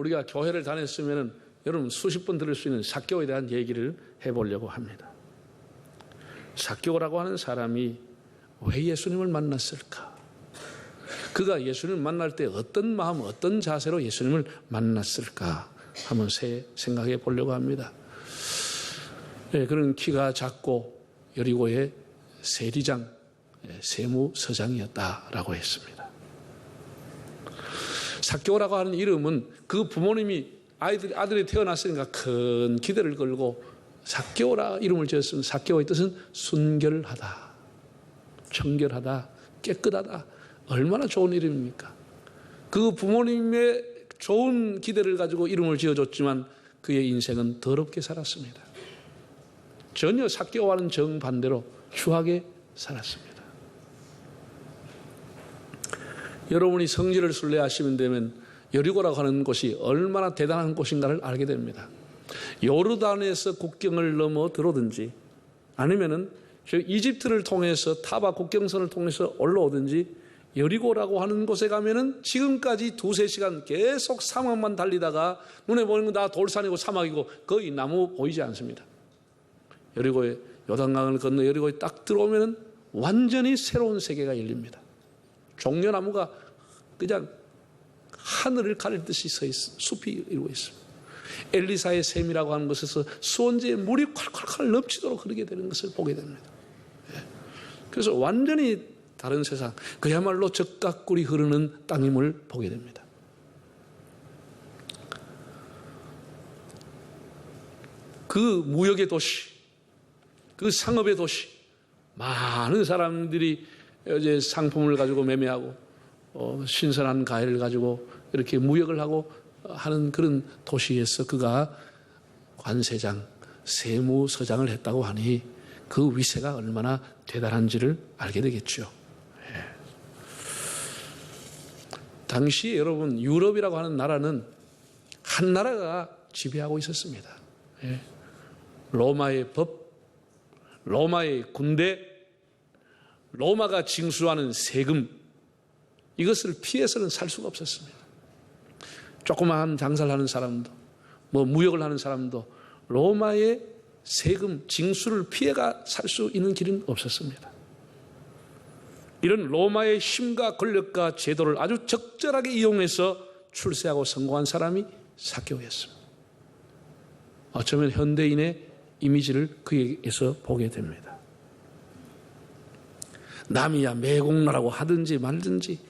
우리가 교회를 다녔으면 여러분 수십 번 들을 수 있는 삭개오에 대한 얘기를 해보려고 합니다. 삭개오라고 하는 사람이 왜 예수님을 만났을까? 그가 예수님을 만날 때 어떤 마음, 어떤 자세로 예수님을 만났을까? 한번 생각해 보려고 합니다. 네, 그런 키가 작고 여리고의 세리장, 세무서장이었다라고 했습니다. 삭개오라고 하는 이름은 그 부모님이 아들이 태어났으니까 큰 기대를 걸고 삭개오라 이름을 지었으면 삭개오의 뜻은 순결하다, 청결하다, 깨끗하다. 얼마나 좋은 이름입니까? 그 부모님의 좋은 기대를 가지고 이름을 지어줬지만 그의 인생은 더럽게 살았습니다. 전혀 삭개오와는 정반대로 추하게 살았습니다. 여러분이 성질을 순례하시면 되면 여리고라고 하는 곳이 얼마나 대단한 곳인가를 알게 됩니다. 요르단에서 국경을 넘어 들어오든지 아니면은 이집트를 통해서 타바 국경선을 통해서 올라오든지 여리고라고 하는 곳에 가면은 지금까지 2-3시간 계속 사막만 달리다가 눈에 보이는 건 다 돌산이고 사막이고 거의 나무 보이지 않습니다. 여리고에 요단강을 건너 여리고에 딱 들어오면은 완전히 새로운 세계가 열립니다. 종려나무가 그냥 하늘을 가릴 듯이 서 있어 숲이 이루고 있습니다. 엘리사의 샘이라고 하는 곳에서 수원지에 물이 콸콸콸 넘치도록 흐르게 되는 것을 보게 됩니다. 그래서 완전히 다른 세상, 그야말로 적각꿀이 흐르는 땅임을 보게 됩니다. 그 무역의 도시, 그 상업의 도시, 많은 사람들이 이제 상품을 가지고 매매하고 신선한 과일을 가지고 이렇게 무역을 하고 하는 그런 도시에서 그가 관세장, 세무서장을 했다고 하니 그 위세가 얼마나 대단한지를 알게 되겠죠. 당시 여러분 유럽이라고 하는 나라는 한 나라가 지배하고 있었습니다. 로마의 법, 로마의 군대, 로마가 징수하는 세금, 이것을 피해서는 살 수가 없었습니다. 조그마한 장사를 하는 사람도 무역을 하는 사람도 로마의 세금, 징수를 피해가 살 수 있는 길은 없었습니다. 이런 로마의 힘과 권력과 제도를 아주 적절하게 이용해서 출세하고 성공한 사람이 삭개오였습니다. 어쩌면 현대인의 이미지를 그에게서 보게 됩니다. 남이야 매국노라고 하든지 말든지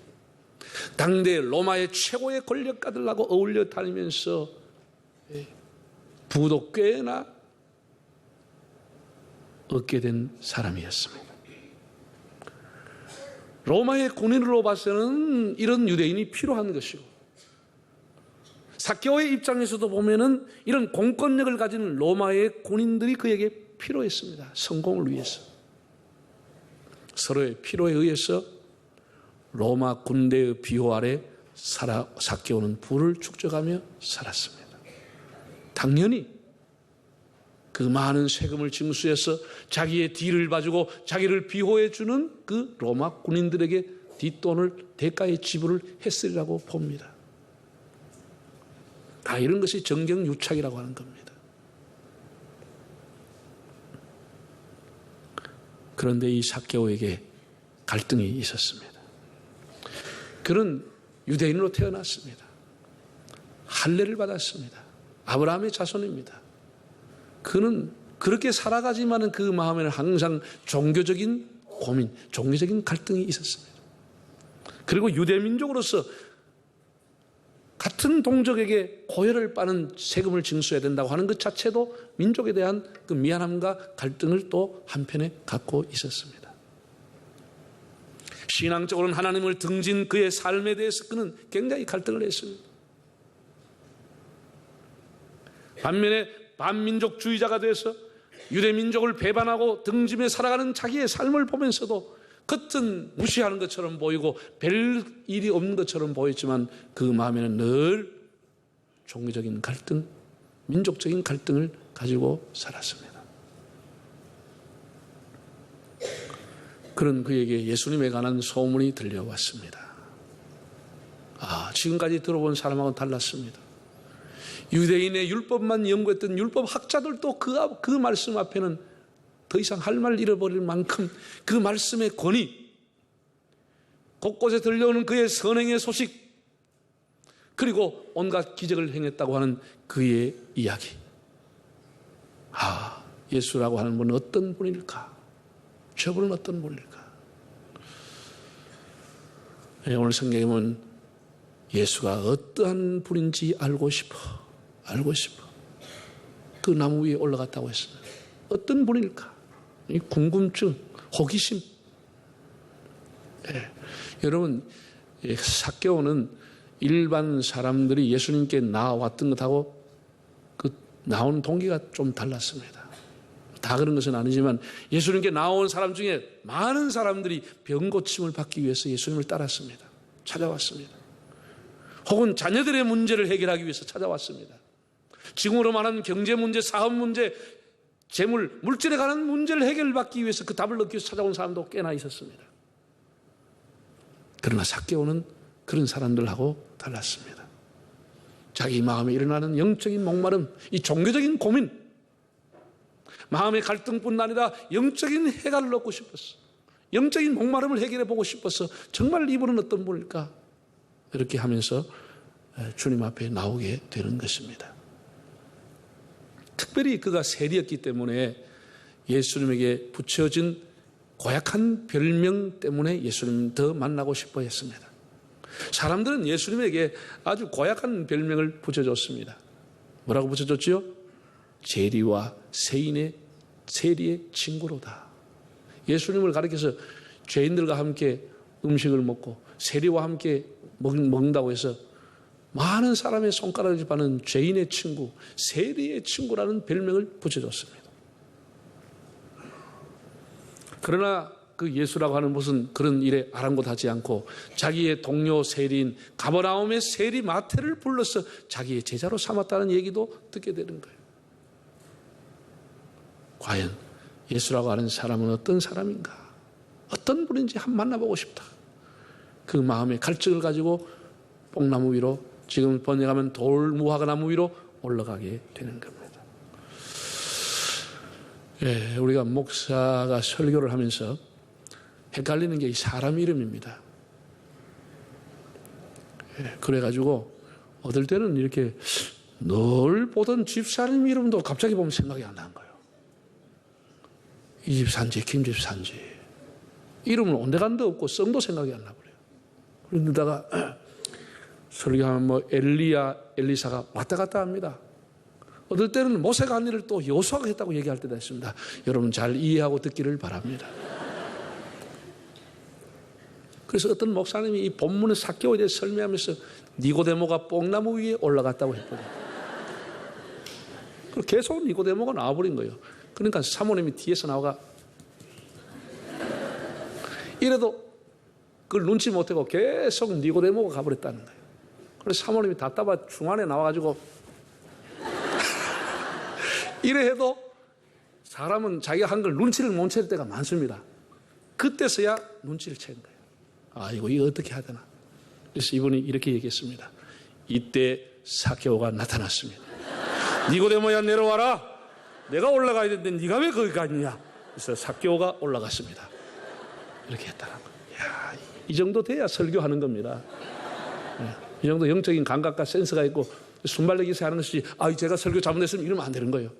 당대 로마의 최고의 권력가들하고 어울려 다니면서 부도 꽤나 얻게 된 사람이었습니다. 로마의 군인으로 봐서는 이런 유대인이 필요한 것이고 삭개오의 입장에서도 보면은 이런 공권력을 가진 로마의 군인들이 그에게 필요했습니다. 성공을 위해서. 서로의 필요에 의해서 로마 군대의 비호 아래 삭개오는 부를 축적하며 살았습니다. 당연히 그 많은 세금을 징수해서 자기의 뒤를 봐주고 자기를 비호해 주는 그 로마 군인들에게 뒷돈을 대가의 지불을 했으리라고 봅니다. 다 이런 것이 정경유착이라고 하는 겁니다. 그런데 이 삭개오에게 갈등이 있었습니다. 그는 유대인으로 태어났습니다. 할례를 받았습니다. 아브라함의 자손입니다. 그는 그렇게 살아가지만은 그 마음에는 항상 종교적인 고민, 종교적인 갈등이 있었습니다. 그리고 유대민족으로서 같은 동족에게 고혈을 빠는 세금을 징수해야 된다고 하는 것 자체도 민족에 대한 그 미안함과 갈등을 또 한편에 갖고 있었습니다. 신앙적으로는 하나님을 등진 그의 삶에 대해서 그는 굉장히 갈등을 했습니다. 반면에 반민족주의자가 돼서 유대민족을 배반하고 등짐에 살아가는 자기의 삶을 보면서도 겉은 무시하는 것처럼 보이고 별 일이 없는 것처럼 보였지만 그 마음에는 늘 종교적인 갈등, 민족적인 갈등을 가지고 살았습니다. 그런 그에게 예수님에 관한 소문이 들려왔습니다. 지금까지 들어본 사람하고는 달랐습니다. 유대인의 율법만 연구했던 율법 학자들도 그 말씀 앞에는 더 이상 할 말 잃어버릴 만큼 그 말씀의 권위, 곳곳에 들려오는 그의 선행의 소식, 그리고 온갖 기적을 행했다고 하는 그의 이야기. 예수라고 하는 분은 어떤 분일까? 저분은 어떤 분일까? 오늘 성경에 보면 예수가 어떠한 분인지 알고 싶어. 그 나무 위에 올라갔다고 했습니다. 어떤 분일까? 이 궁금증, 호기심. 여러분, 삭개오는 일반 사람들이 예수님께 나왔던 것하고 그 나온 동기가 좀 달랐습니다. 다 그런 것은 아니지만 예수님께 나온 사람 중에 많은 사람들이 병 고침을 받기 위해서 예수님을 따랐습니다. 찾아왔습니다. 혹은 자녀들의 문제를 해결하기 위해서 찾아왔습니다. 지금으로 말하는 경제 문제, 사업 문제, 재물, 물질에 관한 문제를 해결받기 위해서 그 답을 얻기 위해서 찾아온 사람도 꽤나 있었습니다. 그러나 삭개오는 그런 사람들하고 달랐습니다. 자기 마음에 일어나는 영적인 목마름, 이 종교적인 고민, 마음의 갈등뿐 아니라 영적인 해결을 얻고 싶었어. 영적인 목마름을 해결해 보고 싶어서 정말 이분은 어떤 분일까? 이렇게 하면서 주님 앞에 나오게 되는 것입니다. 특별히 그가 세리였기 때문에 예수님에게 붙여진 고약한 별명 때문에 예수님 더 만나고 싶어 했습니다. 사람들은 예수님에게 아주 고약한 별명을 붙여줬습니다. 뭐라고 붙여줬지요? 세리와 세리의 친구로다. 예수님을 가리켜서 죄인들과 함께 음식을 먹고 세리와 함께 먹는다고 해서 많은 사람의 손가락을 집하는 죄인의 친구, 세리의 친구라는 별명을 붙여줬습니다. 그러나 그 예수라고 하는 것은 그런 일에 아랑곳하지 않고 자기의 동료 세리인 가버나움의 세리 마태를 불러서 자기의 제자로 삼았다는 얘기도 듣게 되는 거예요. 과연 예수라고 하는 사람은 어떤 사람인가? 어떤 분인지 한번 만나보고 싶다. 그 마음의 갈증을 가지고 뽕나무 위로, 지금 번역하면 돌무화과나무 위로 올라가게 되는 겁니다. 우리가 목사가 설교를 하면서 헷갈리는 게 이 사람 이름입니다. 그래가지고 어떨 때는 이렇게 늘 보던 집사님 이름도 갑자기 보면 생각이 안 나는 거예요. 이 집사인지 김 집사인지 이름은 온데간데 없고 성도 생각이 안 나버려요. 그러다가 설교하면 뭐 엘리사가 왔다 갔다 합니다. 어떨 때는 모세가 한 일을 또 여호수아가 했다고 얘기할 때도 있습니다. 여러분 잘 이해하고 듣기를 바랍니다. 그래서 어떤 목사님이 이 본문의 삭개오에 대해 설명하면서 니고데모가 뽕나무 위에 올라갔다고 했거든요. 그리고 계속 니고데모가 나와버린 거예요. 그러니까 사모님이 뒤에서 나와가 이래도 그걸 눈치 못하고 계속 니고데모가 가버렸다는 거예요. 그래서 사모님이 답답하 중간에 나와가지고 이래 해도 사람은 자기가 한 걸 눈치를 못 챌 때가 많습니다. 그때서야 눈치를 챈 거예요. 아이고 이거 어떻게 해야 되나. 그래서 이분이 이렇게 얘기했습니다. 이때 삭개오가 나타났습니다. 니고데모야 내려와라. 내가 올라가야 되는데 네가 왜 거기 갔냐. 그래서 삭개오가 올라갔습니다. 이렇게 했다는 거예요. 이 정도 돼야 설교하는 겁니다. 이 정도 영적인 감각과 센스가 있고 순발력이 하는 것이 제가 설교 잘못했으면 이러면 안 되는 거예요.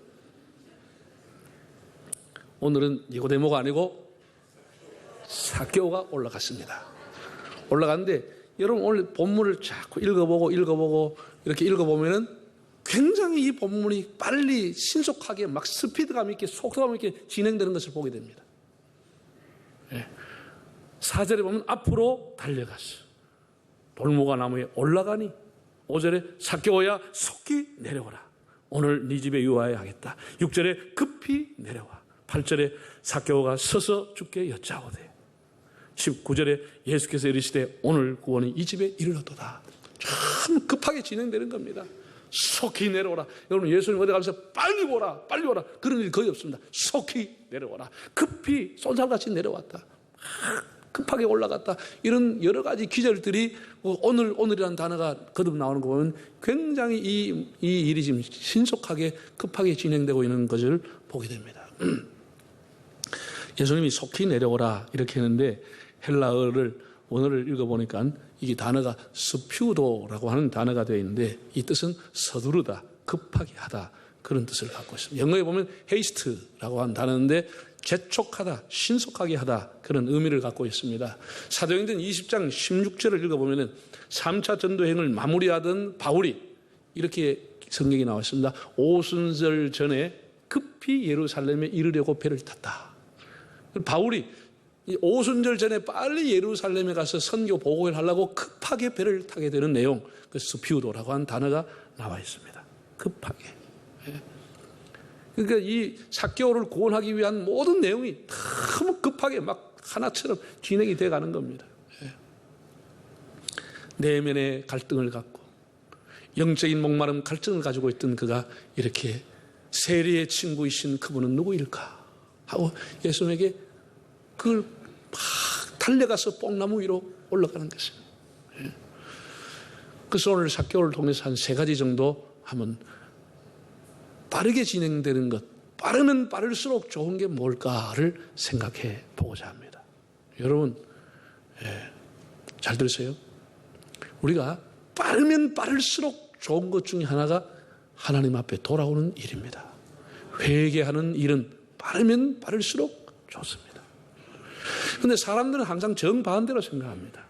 오늘은 니고데모가 아니고 삭개오가 올라갔습니다. 올라갔는데 여러분 오늘 본문을 자꾸 읽어보고 이렇게 읽어보면은 굉장히 이 본문이 빨리 신속하게 막 스피드감 있게 속도감 있게 진행되는 것을 보게 됩니다. 4절에 보면 앞으로 달려갔어. 돌무화 나무에 올라가니 5절에 삭개오야 속히 내려오라. 오늘 네 집에 유하여야 하겠다. 6절에 급히 내려와. 8절에 삭개오가 서서 주께 여짜오되. 19절에 예수께서 이르시되 오늘 구원이 이 집에 이르렀도다. 참 급하게 진행되는 겁니다. 속히 내려오라. 여러분 예수님 어디 가면서 빨리 오라 그런 일이 거의 없습니다. 속히 내려오라. 급히 쏜살같이 내려왔다. 급하게 올라갔다. 이런 여러 가지 기절들이 오늘이라는 단어가 거듭 나오는 거 보면 굉장히 이 일이 지금 신속하게 급하게 진행되고 있는 것을 보게 됩니다. 예수님이 속히 내려오라 이렇게 했는데 헬라어를 원어를 읽어보니까 이게 단어가 스퓨도라고 하는 단어가 되어 있는데 이 뜻은 서두르다, 급하게 하다 그런 뜻을 갖고 있습니다. 영어에 보면 haste라고 하는 단어인데 재촉하다, 신속하게 하다 그런 의미를 갖고 있습니다. 사도행전 20장 16절을 읽어보면 3차 전도행을 마무리하던 바울이 이렇게 성경이 나와 있습니다. 오순절 전에 급히 예루살렘에 이르려고 배를 탔다. 바울이 오순절 전에 빨리 예루살렘에 가서 선교 보고를 하려고 급하게 배를 타게 되는 내용, 그 스피우도라고 하는 단어가 나와 있습니다. 급하게. 그러니까 이 삭개오를 구원하기 위한 모든 내용이 너무 급하게 막 하나처럼 진행이 돼 가는 겁니다. 내면의 갈등을 갖고 영적인 목마름 갈증을 가지고 있던 그가 이렇게 세리의 친구이신 그분은 누구일까 하고 예수님에게 그걸 막 달려가서 뽕나무 위로 올라가는 것입니다. 그래서 오늘 삭개오를 통해서 한 3가지 정도 한번 빠르게 진행되는 것, 빠르면 빠를수록 좋은 게 뭘까를 생각해 보고자 합니다. 여러분, 잘 들으세요. 우리가 빠르면 빠를수록 좋은 것 중에 하나가 하나님 앞에 돌아오는 일입니다. 회개하는 일은 빠르면 빠를수록 좋습니다. 그런데 사람들은 항상 정반대로 생각합니다.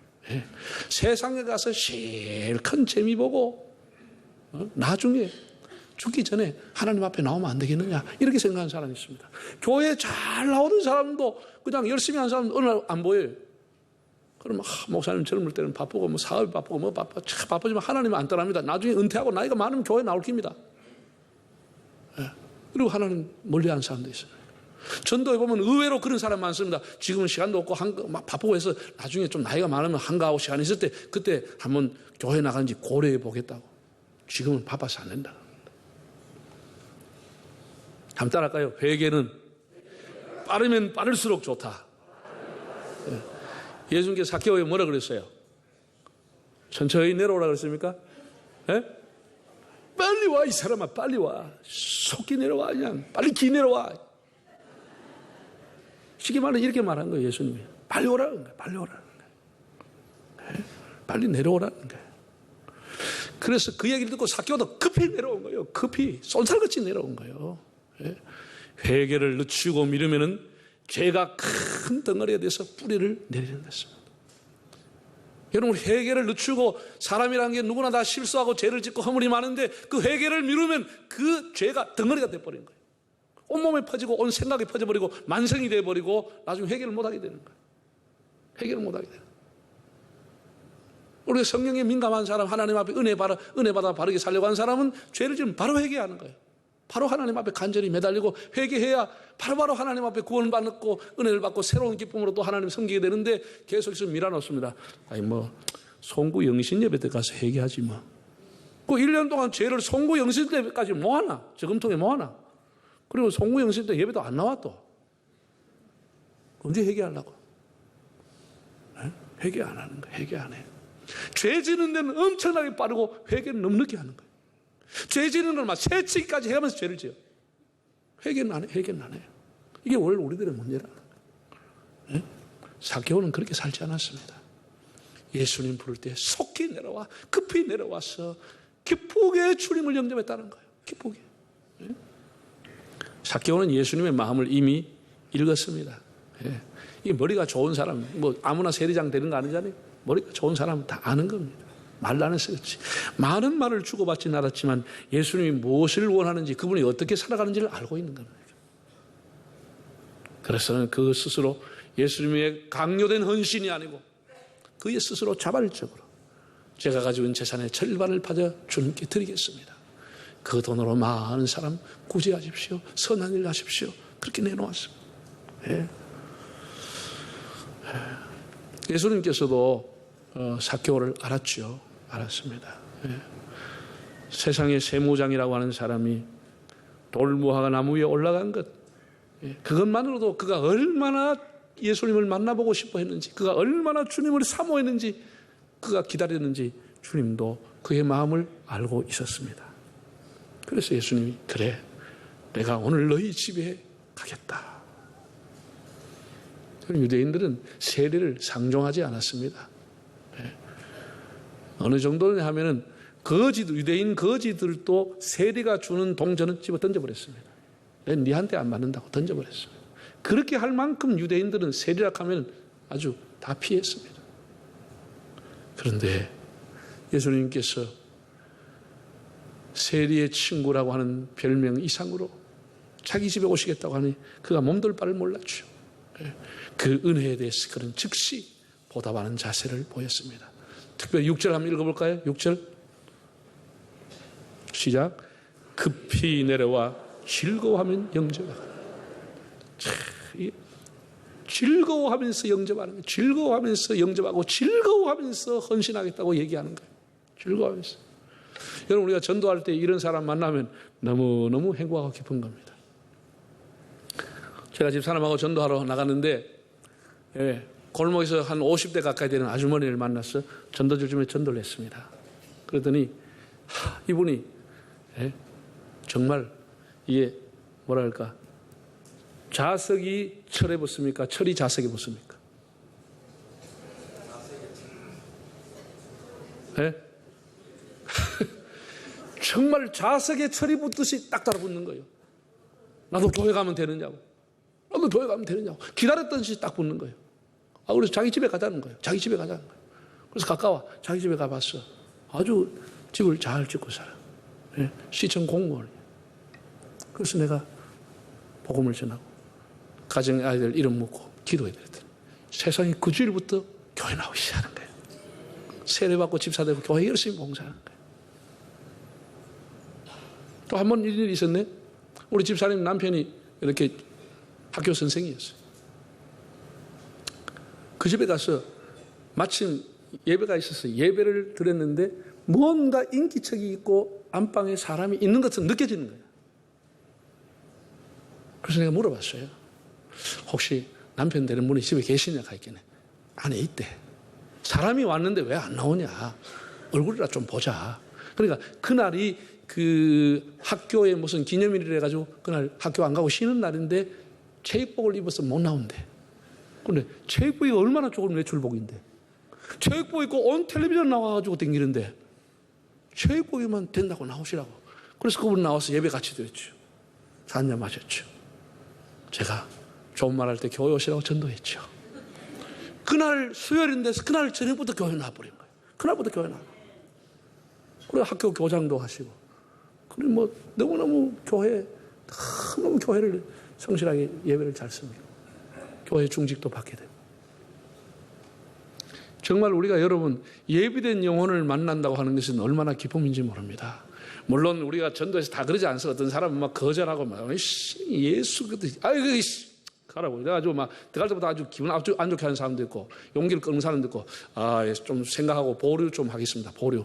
세상에 가서 실컷 재미 보고 나중에 죽기 전에 하나님 앞에 나오면 안 되겠느냐 이렇게 생각하는 사람이 있습니다. 교회 잘 나오는 사람도 그냥 열심히 하는 사람도 어느 날 안 보여요. 그러면 목사님 젊을 때는 바쁘고 뭐 사업이 바쁘고 뭐 바쁘지만 하나님은 안 떠납니다. 나중에 은퇴하고 나이가 많으면 교회 나올 겁니다. 그리고 하나님 멀리하는 사람도 있어요. 전도에 보면 의외로 그런 사람 많습니다. 지금은 시간도 없고 막 바쁘고 해서 나중에 좀 나이가 많으면 한가하고 시간이 있을 때 그때 한번 교회 나가는지 고려해 보겠다고. 지금은 바빠서 안 된다. 한번 따라할까요? 회개는 빠르면 빠를수록 좋다. 예수님께서 삭개오에 뭐라 그랬어요? 천천히 내려오라 그랬습니까? 빨리 와, 이 사람아, 빨리 와. 속히 내려와, 그냥. 빨리 기 내려와. 쉽게 말하면 이렇게 말한 거예요, 예수님이. 빨리 오라는 거예요, 빨리 오라는 거예요. 빨리 내려오라는 거예요. 그래서 그 얘기를 듣고 삭개오도 급히 내려온 거예요. 급히. 쏜살같이 내려온 거예요. 회개를 늦추고 미루면은 죄가 큰 덩어리에 대해서 뿌리를 내리는 것입니다. 여러분, 회개를 늦추고 사람이라는 게 누구나 다 실수하고 죄를 짓고 허물이 많은데 그 회개를 미루면 그 죄가 덩어리가 돼버린 거예요. 온몸에 퍼지고 온 생각에 퍼져버리고 만성이 돼버리고 나중에 회개를 못하게 되는 거예요. 회개를 못하게 되는 거예요. 우리가 성령에 민감한 사람, 하나님 앞에 은혜 받아 바르게 살려고 하는 사람은 죄를 지금 바로 회개하는 거예요. 바로 하나님 앞에 간절히 매달리고 회개해야 바로바로 하나님 앞에 구원을 받고 은혜를 받고 새로운 기쁨으로 또 하나님 섬기게 되는데 계속해서 밀어넣습니다. 아니 뭐 송구 영신 예배 때까지 회개하지 뭐. 그 1년 동안 죄를 송구 영신 때까지 모아놔. 저금통에 모아놔. 그리고 송구 영신 때 예배도 안 나와 또. 언제 회개하려고? 회개 안 하는 거예요. 회개 안 해요. 죄 지는 데는 엄청나게 빠르고 회개는 너무 늦게 하는 거예요. 죄 지는 걸 막 새치기까지 해가면서 죄를 지어. 회개는 안 해, 회개는 안 해요. 이게 원래 우리들의 문제라는 거예요. 삭개오는 그렇게 살지 않았습니다. 예수님 부를 때 속히 내려와, 급히 내려와서 기쁘게 주님을 영접했다는 거예요. 기쁘게. 삭개오는 예수님의 마음을 이미 읽었습니다. 이 머리가 좋은 사람, 뭐 아무나 세리장 되는 거 아니잖아요. 머리가 좋은 사람은 다 아는 겁니다. 말라는 쓰겠지. 많은 말을 주고받지는 않았지만 예수님이 무엇을 원하는지 그분이 어떻게 살아가는지를 알고 있는 겁니다. 그래서는 그 스스로 예수님의 강요된 헌신이 아니고 그의 스스로 자발적으로 제가 가지고 있는 재산의 절반을 받아 주님께 드리겠습니다. 그 돈으로 많은 사람 구제하십시오. 선한 일 하십시오. 그렇게 내놓았습니다. 예수님께서도 삭개오를 알았죠. 알았습니다. 세상의 세무장이라고 하는 사람이 돌무화과 나무 위에 올라간 것, 그것만으로도 그가 얼마나 예수님을 만나보고 싶어 했는지, 그가 얼마나 주님을 사모했는지, 그가 기다렸는지 주님도 그의 마음을 알고 있었습니다. 그래서 예수님이 그래, 내가 오늘 너희 집에 가겠다. 유대인들은 세례를 상종하지 않았습니다. 어느 정도냐 하면은 유대인 거지들도 세례가 주는 동전은 집어 던져버렸습니다. 니한테 안 맞는다고 던져버렸습니다. 그렇게 할 만큼 유대인들은 세례라 하면 아주 다 피했습니다. 그런데 예수님께서 세리의 친구라고 하는 별명 이상으로 자기 집에 오시겠다고 하니 그가 몸둘 바를 몰랐죠. 그 은혜에 대해서 그는 즉시 보답하는 자세를 보였습니다. 특별히 6절 한번 읽어볼까요? 6절 시작. 급히 내려와 즐거워하면 영접하라. 즐거워하면서 영접하는 거예요. 즐거워하면서 영접하고 즐거워하면서 헌신하겠다고 얘기하는 거예요. 즐거워하면서. 여러분, 우리가 전도할 때 이런 사람 만나면 너무너무 행복하고 기쁜 겁니다. 제가 집사람하고 전도하러 나갔는데 골목에서 한 50대 가까이 되는 아주머니를 만나서 전도줄 중에 전도를 했습니다. 그러더니 이분이 정말 이게 뭐랄까, 자석이 철에 붙습니까? 철이 자석에 붙습니까? 정말 자석에 철이 붙듯이 딱 달라붙는 거예요. 나도 교회 가면 되느냐고. 나도 교회 가면 되느냐고. 기다렸던 듯이 딱 붙는 거예요. 그래서 자기 집에 가자는 거예요. 자기 집에 가자는 거예요. 그래서 가까워. 자기 집에 가봤어. 아주 집을 잘 짓고 살아. 시청 공무원. 그래서 내가 복음을 전하고 가정 아이들 이름 묻고 기도해드렸더니 세상에 그 주일부터 교회 나오기 시작하는 거예요. 세례받고 집사되고 교회 열심히 봉사하는 거예요. 또 한 번 이런 일이 있었네. 우리 집사님 남편이 이렇게 학교 선생이었어요. 그 집에 가서 마침 예배가 있어서 예배를 드렸는데 뭔가 인기척이 있고 안방에 사람이 있는 것처럼 느껴지는 거예요. 그래서 내가 물어봤어요. 혹시 남편 되는 분이 집에 계시냐 했더니 안에 있대. 사람이 왔는데 왜 안 나오냐. 얼굴이라 좀 보자. 그러니까 그날이 그 학교에 무슨 기념일이라 해가지고 그날 학교 안 가고 쉬는 날인데 체육복을 입어서 못 나온대. 근데 체육복이 얼마나 좋은 외출복인데. 체육복 입고 온 텔레비전 나와가지고 댕기는데 체육복이면 된다고 나오시라고. 그래서 그분 나와서 예배 같이 드렸죠. 한잔 마셨죠. 제가 좋은 말 할 때 교회 오시라고 전도했죠. 그날 수요일인데 그날 저녁부터 교회 나와버린 거예요. 그날부터 교회 나와. 그리고 학교 교장도 하시고. 그리고 뭐 너무너무 너무 교회를 성실하게 예배를 잘 씁니다. 교회 중직도 받게 되고. 정말 우리가 여러분 예비된 영혼을 만난다고 하는 것은 얼마나 기쁨인지 모릅니다. 물론 우리가 전도에서 다 그러지 않습니다. 어떤 사람은 막 거절하고 막 예수 가라고. 내가 아주 막 들어갈 때부터 아주 기분 안 좋게 하는 사람도 있고 용기를 끊는 사람도 있고 좀 생각하고 보류 좀 하겠습니다. 보류.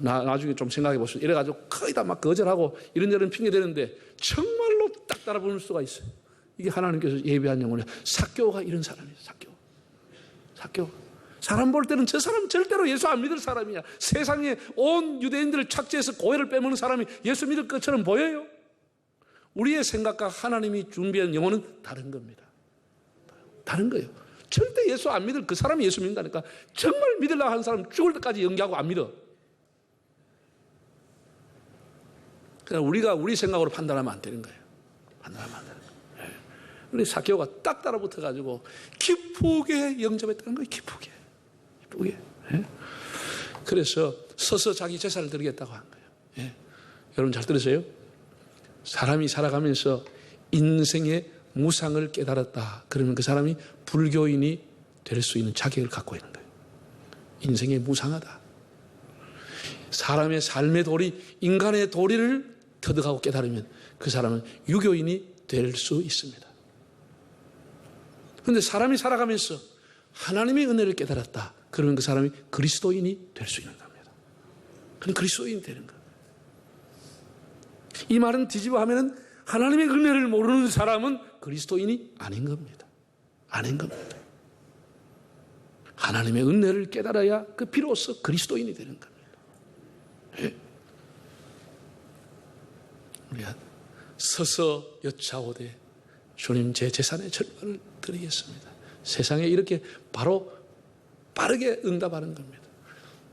나중에 좀 생각해 보시죠. 이래가지고 거의 다 막 거절하고 이런저런 핑계 대는데 정말로 딱 따라붙을 수가 있어요. 이게 하나님께서 예비한 영혼이에요. 삭개오가 이런 사람이에요. 삭개오. 사람 볼 때는 저 사람 절대로 예수 안 믿을 사람이야. 세상에 온 유대인들을 착지해서 고해를 빼먹는 사람이 예수 믿을 것처럼 보여요. 우리의 생각과 하나님이 준비한 영혼은 다른 겁니다. 다른 거예요. 절대 예수 안 믿을 그 사람이 예수 믿는다니까. 정말 믿으려고 하는 사람 죽을 때까지 연기하고 안 믿어. 그냥 우리가 우리 생각으로 판단하면 안 되는 거예요. 판단하면 안 되는 거예요. 우리 삭개오가 딱 따라붙어가지고 기쁘게 영접했다는 거예요. 기쁘게. 그래서 서서 자기 제사를 드리겠다고 한 거예요. 여러분 잘 들으세요? 사람이 살아가면서 인생의 무상을 깨달았다. 그러면 그 사람이 불교인이 될 수 있는 자격을 갖고 있는 거예요. 인생의 무상하다. 사람의 삶의 도리, 인간의 도리를 터득하고 깨달으면 그 사람은 유교인이 될 수 있습니다. 그런데 사람이 살아가면서 하나님의 은혜를 깨달았다. 그러면 그 사람이 그리스도인이 될 수 있는 겁니다. 그럼 그리스도인이 되는 거예요. 이 말은 뒤집어 하면은 하나님의 은혜를 모르는 사람은 그리스도인이 아닌 겁니다. 아닌 겁니다. 하나님의 은혜를 깨달아야 그 비로소 그리스도인이 되는 겁니다. 예? 우리가 서서 여차오되 주님 제 재산의 절반을 드리겠습니다. 세상에 이렇게 바로 빠르게 응답하는 겁니다.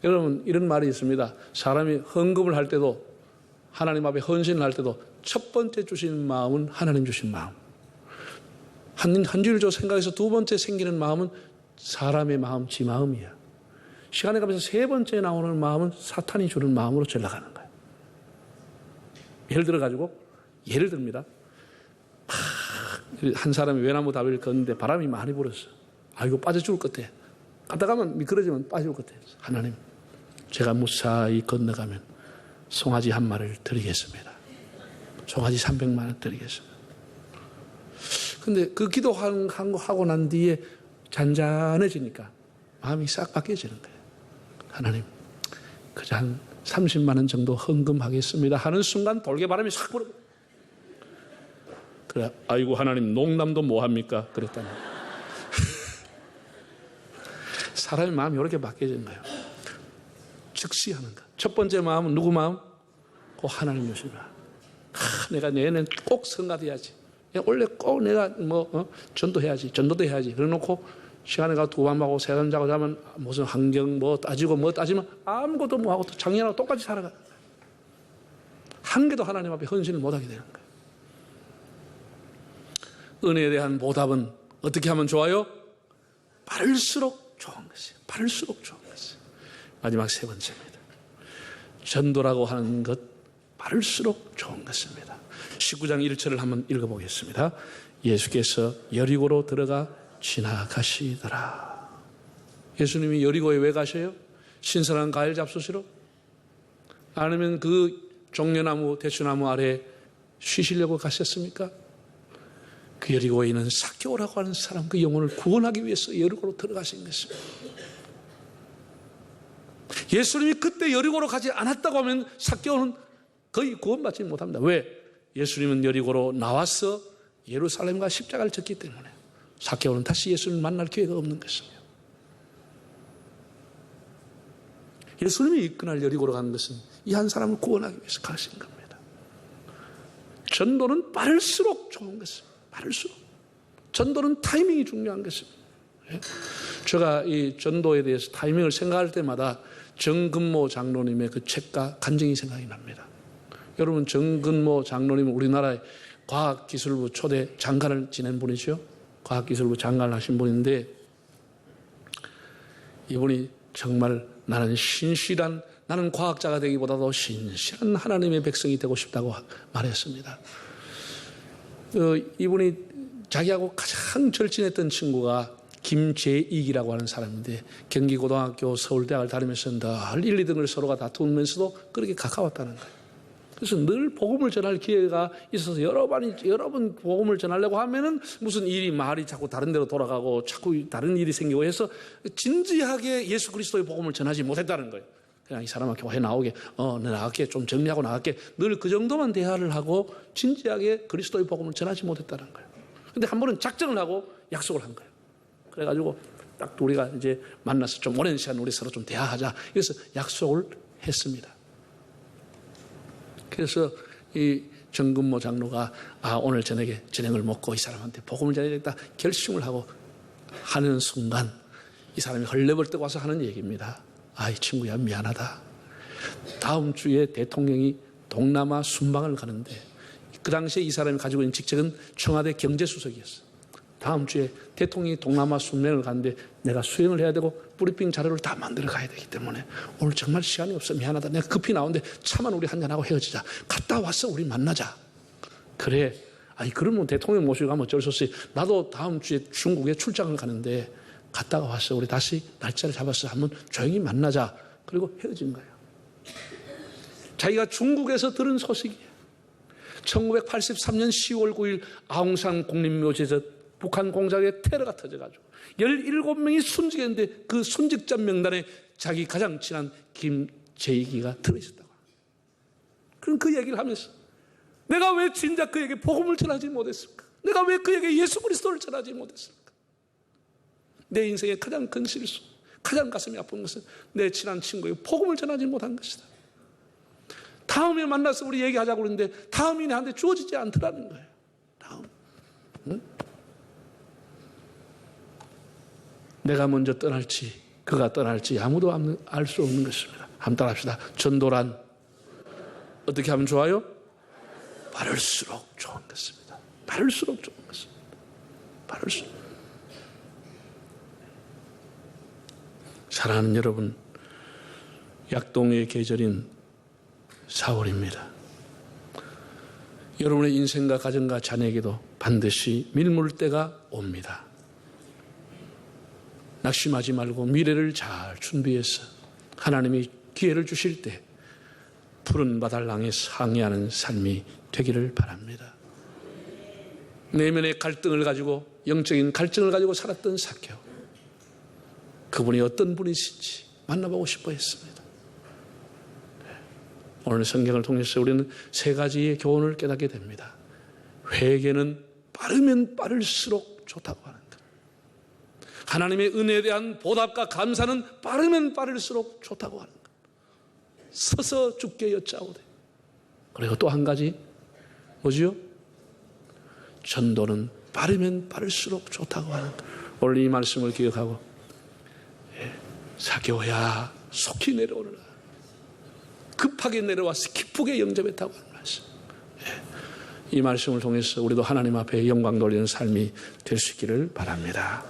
여러분 이런 말이 있습니다. 사람이 헌금을 할 때도 하나님 앞에 헌신을 할 때도 첫 번째 주신 마음은 하나님 주신 마음. 한 주일 생각해서 두 번째 생기는 마음은 사람의 마음, 지 마음이야. 시간에 가면서 세 번째 나오는 마음은 사탄이 주는 마음으로 전락하는 거예요. 예를 듭니다. 한 사람이 외나무 다리를 걷는데 바람이 많이 불었어. 이거 빠져 죽을 것 같아. 갔다 가면 미끄러지면 빠져 죽을 것 같아. 하나님, 제가 무사히 건너가면 송아지 한 마리를 드리겠습니다. 송아지 300만 원 드리겠습니다. 근데 그 기도하고 난 뒤에 잔잔해지니까 마음이 싹 바뀌어지는 거예요. 하나님, 그저 한 30만 원 정도 헌금하겠습니다 하는 순간 돌개바람이 싹 불어. 그래, 아이고 하나님 농담도 뭐합니까? 그랬다는 사람의 마음이 이렇게 바뀌어지는 거예요. 즉시 하는 거. 첫 번째 마음은 누구 마음? 그 하나님 요심이야. 내가 내년엔 꼭 성가돼야지. 원래 꼭 내가 전도해야지. 전도도 해야지. 그래놓고 시간에 가서 두 번 하고 세 번 자고 자면 무슨 환경 따지고 따지면 아무것도 못하고 또 작년하고 똑같이 살아가. 한 개도 하나님 앞에 헌신을 못하게 되는 거예요. 은혜에 대한 보답은 어떻게 하면 좋아요? 바를수록 좋은 것이에요. 바를수록 좋은 것이에요. 마지막 세 번째입니다. 전도라고 하는 것 바를수록 좋은 것입니다. 19장 1절을 한번 읽어보겠습니다. 예수께서 여리고로 들어가 지나가시더라. 예수님이 여리고에 왜 가셔요? 신선한 과일 잡수시러? 아니면 그 종려나무 대추나무 아래 쉬시려고 가셨습니까? 그 여리고에 있는 삭개오라고 하는 사람 그 영혼을 구원하기 위해서 여리고로 들어가신 것입니다. 예수님이 그때 여리고로 가지 않았다고 하면 삭개오는 거의 구원받지 못합니다. 왜? 예수님은 여리고로 나와서 예루살렘과 십자가를 졌기 때문에 삭개오는 다시 예수님을 만날 기회가 없는 것입니다. 예수님이 이끌어날 여리고로 가는 것은 이 한 사람을 구원하기 위해서 가신 겁니다. 전도는 빠를수록 좋은 것입니다. 빠를수록. 전도는 타이밍이 중요한 것입니다. 제가 이 전도에 대해서 타이밍을 생각할 때마다 정근모 장로님의 그 책과 간증이 생각이 납니다. 여러분 정근모 장로님은 우리나라의 과학기술부 초대 장관을 지낸 분이죠. 과학기술부 장관을 하신 분인데 이분이 정말 나는 과학자가 되기보다도 신실한 하나님의 백성이 되고 싶다고 말했습니다. 이분이 자기하고 가장 절친했던 친구가 김재익이라고 하는 사람인데 경기고등학교 서울대학을 다니면서 늘 1, 2등을 서로가 다투면서도 그렇게 가까웠다는 거예요. 그래서 늘 복음을 전할 기회가 있어서 여러 번 복음을 전하려고 하면은 무슨 말이 자꾸 다른 데로 돌아가고 자꾸 다른 일이 생기고 해서 진지하게 예수 그리스도의 복음을 전하지 못했다는 거예요. 그냥 이 사람아 교회 나오게, 내 나갈게, 좀 정리하고 나갈게. 늘 그 정도만 대화를 하고 진지하게 그리스도의 복음을 전하지 못했다는 거예요. 근데 한 번은 작정을 하고 약속을 한 거예요. 그래가지고 딱 우리가 이제 만나서 좀 오랜 시간 우리 서로 좀 대화하자. 그래서 약속을 했습니다. 그래서 이 정근모 장로가 오늘 저녁에 저녁을 먹고 이 사람한테 복음을 전해야겠다 결심을 하고 하는 순간 이 사람이 헐레벌떡 와서 하는 얘기입니다. 이 친구야 미안하다. 다음 주에 대통령이 동남아 순방을 가는데 그 당시에 이 사람이 가지고 있는 직책은 청와대 경제수석이었어. 다음 주에 대통령이 동남아 순방을 가는데 내가 수행을 해야 되고 브리핑 자료를 다 만들어 가야 되기 때문에 오늘 정말 시간이 없어. 미안하다. 내가 급히 나오는데 차만 우리 한잔하고 헤어지자. 갔다 와서 우리 만나자. 그래. 그러면 대통령 모시고 가면 어쩔 수 없이 나도 다음 주에 중국에 출장을 가는데 갔다가 와서 우리 다시 날짜를 잡아서 한번 조용히 만나자. 그리고 헤어진 거예요. 자기가 중국에서 들은 소식이에요. 1983년 10월 9일 아웅산 국립묘지에서 북한 공작에 테러가 터져가지고 17명이 순직했는데 그 순직자 명단에 자기 가장 친한 김재익이가 들어있었다고. 그럼 그 얘기를 하면서 내가 왜 진작 그에게 복음을 전하지 못했을까? 내가 왜 그에게 예수 그리스도를 전하지 못했을까? 내 인생의 가장 큰 실수, 가장 가슴이 아픈 것은 내 친한 친구에게 복음을 전하지 못한 것이다. 다음에 만나서 우리 얘기하자고 그러는데 다음이 내한테 주어지지 않더라는 거예요. 다음. 응? 내가 먼저 떠날지 그가 떠날지 아무도 알 수 없는 것입니다. 한번 따라합시다. 전도란 어떻게 하면 좋아요? 바를수록 좋은 것입니다. 바를수록 좋은 것입니다. 바를수록. 사랑하는 여러분, 약동의 계절인 4월입니다. 여러분의 인생과 가정과 자녀에게도 반드시 밀물 때가 옵니다. 낙심하지 말고 미래를 잘 준비해서 하나님이 기회를 주실 때 푸른 바다를 향해 상의하는 삶이 되기를 바랍니다. 내면의 갈등을 가지고, 영적인 갈증을 가지고 살았던 삭개오, 그분이 어떤 분이신지 만나보고 싶어 했습니다. 오늘 성경을 통해서 우리는 세 가지의 교훈을 깨닫게 됩니다. 회개는 빠르면 빠를수록 좋다고 하는 것. 하나님의 은혜에 대한 보답과 감사는 빠르면 빠를수록 좋다고 하는 것. 서서 죽게 여짜오되. 그리고 또 한 가지 뭐지요? 전도는 빠르면 빠를수록 좋다고 하는 것. 오늘 이 말씀을 기억하고 삭개오야 속히 내려오너라. 급하게 내려와서 기쁘게 영접했다고 하는 말씀. 이 말씀을 통해서 우리도 하나님 앞에 영광 돌리는 삶이 될 수 있기를 바랍니다.